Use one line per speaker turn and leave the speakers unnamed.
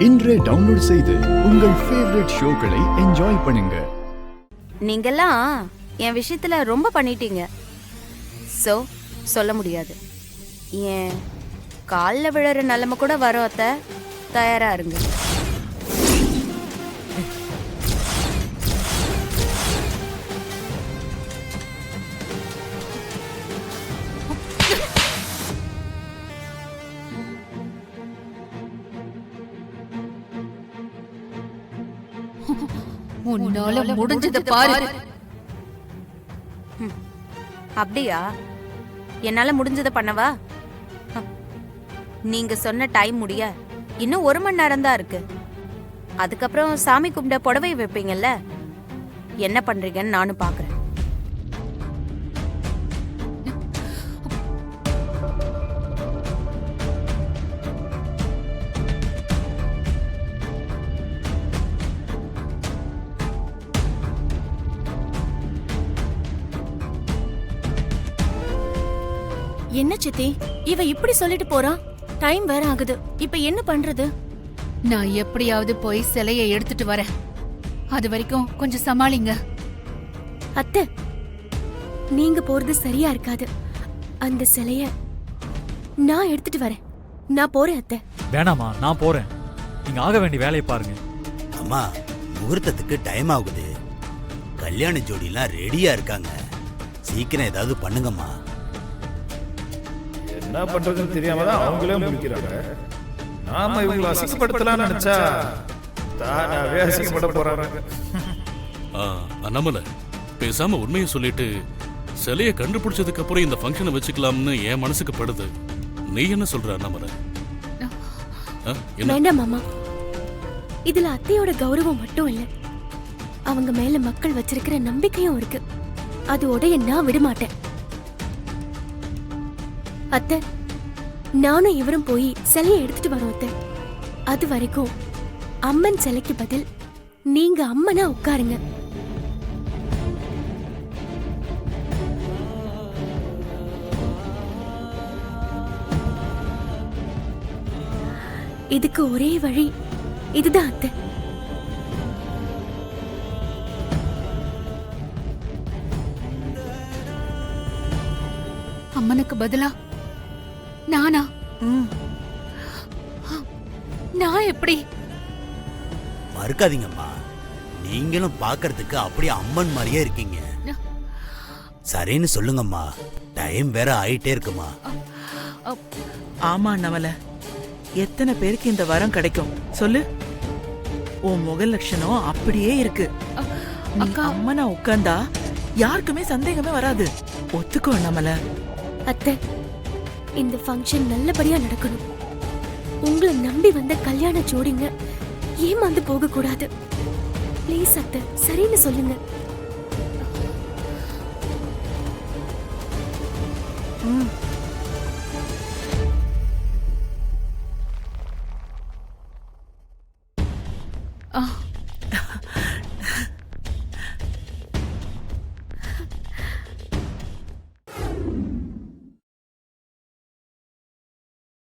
இன்றே டவுன்லோட் செய்து உங்கள் ஃபேவரட் ஷோக்களை என்ஜாய் பண்ணுங்க.
நீங்கெல்லாம் என் விஷயத்துல ரொம்ப பண்ணிட்டீங்க. சொல்ல முடியாது. என் காலில் விழற நிலைமை கூட வரும். அத்தை தயாரா இருங்க.
உன்னால முடிஞ்சது பாரு.
அப்படியா? என்னால முடிஞ்சதை பண்ணவா? நீங்க சொன்ன டைம் முடிய இன்னும் 1 மணி நேரம் தான் இருக்கு. அதுக்கப்புறம் சாமி கும்பிட புடவை வைப்பீங்கல்ல, என்ன பண்றீங்கன்னு நானும் பாக்குறேன்.
என்ன சித்தி, இவ இப்படி சொல்லிட்டு போறா? டைம் வேற ஆகுது. இப்ப என்ன பண்றது?
நான் எப்படியாவது போய் சிலையை எடுத்துட்டு வரேன். அது வரைக்கும் கொஞ்சம் சமாளிங்க.
அத்தை, நீங்க போறது சரியா இருக்காது. அந்த சிலைய நான் எடுத்துட்டு வரேன். நான் போறேன் அத்தை.
வேணாமா, நான் போறேன். நீங்க ஆக வேண்டிய வேலையை பாருங்க.
அம்மா, முகூர்த்தத்துக்கு டைம் ஆகுது. கல்யாண ஜோடிலாம் ரெடியா இருக்காங்க. சீக்கிரம் ஏதாவது பண்ணுங்கம்மா.
என்ன பண்றதுன்னு தெரியாம தான் அவங்களே முடிக்கிறாங்க. நாம இவங்களை அசிங்கப்படுத்தலாம் நினைச்சா தானாவே அசிங்கப்பட போறாங்க.
அண்ணாமலை, பேசாம உண்மையை சொல்லிட்டு சிலையை கண்டுபிடிச்சதுக்கு அப்புறம் இந்த ஃபங்க்ஷனை வச்சுக்கலாம்னு என் மனசுக்கு படுது. நீ என்ன சொல்ற அண்ணாமலை?
வேண்டாம் மாமா, இதுல அத்தையோட கௌரவம் மட்டும் இல்ல, அவங்க மேல மக்கள் வச்சிருக்கிற நம்பிக்கையும் இருக்கு. அது உடைய நான் விட மாட்டேன். அத்தை, நானும் இவரும் போய் சிலையை எடுத்துட்டு வரோம் அத்தை. அது வரைக்கும் அம்மன் சிலைக்கு பதில் நீங்க அம்மனா உட்காருங்க. இதுக்கு ஒரே வழி இதுதான் அத்தை.
அம்மனுக்கு பதிலா நானா? நான் எப்படி?
மறுக்காதீங்கம்மா, நீங்களும் பாக்குறதுக்கு அப்படியே அம்மன் மாதிரியே இருக்கீங்க. சரின்னு சொல்லுங்கம்மா, டைம் வேற ஆயிட்டே இருக்குமா.
ஆமா நவல, எத்தனை பேருக்கு இந்த வரம் கிடைக்கும் சொல்லு? உன் முக லட்சணம் அப்படியே இருக்கு. நீ அம்மனா உட்கார்ந்தா யாருக்குமே சந்தேகமே வராது. ஒத்துக்கோ நமல.
அத்தை, இந்த ஃபங்க்ஷன் நல்லபடியா நடக்கணும். உங்களை நம்பி வந்த கல்யாண ஜோடிங்க ஏமாந்து போக கூடாது. ப்ளீஸ் அத்தை, சரின்னு சொல்லுங்க.